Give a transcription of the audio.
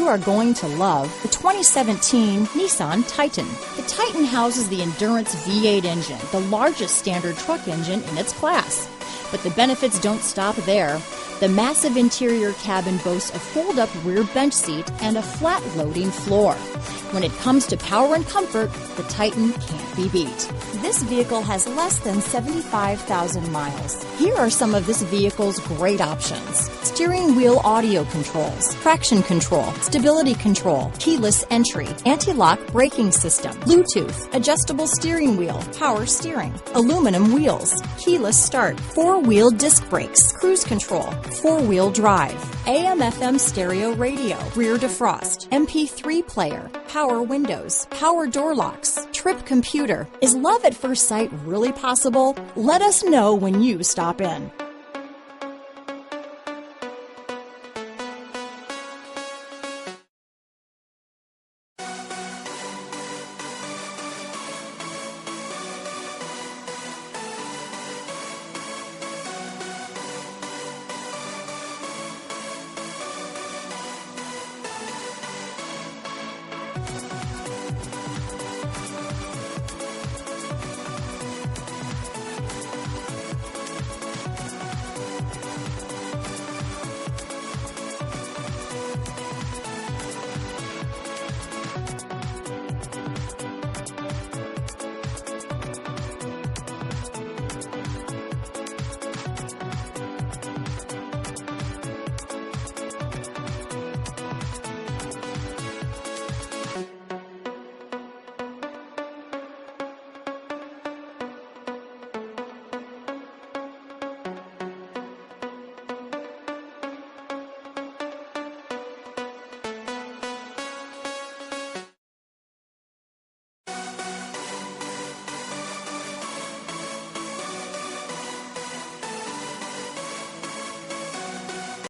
are going to love the 2017 Nissan Titan. The Titan houses the Endurance V8 engine, the largest standard truck engine in its class. But the benefits don't stop there. The massive interior cabin boasts a fold-up rear bench seat and a flat-loading floor. When it comes to power and comfort, the Titan can't be beat. This vehicle has less than 75,000 miles. Here are some of this vehicle's great options: steering wheel audio controls, traction control, stability control, keyless entry, anti-lock braking system, Bluetooth, adjustable steering wheel, power steering, aluminum wheels, keyless start, four-wheel disc brakes, cruise control, four-wheel drive, AM/FM stereo radio, rear defrost, MP3 player, power windows, power door locks, trip computer. Is love at first sight really possible? Let us know when you stop in.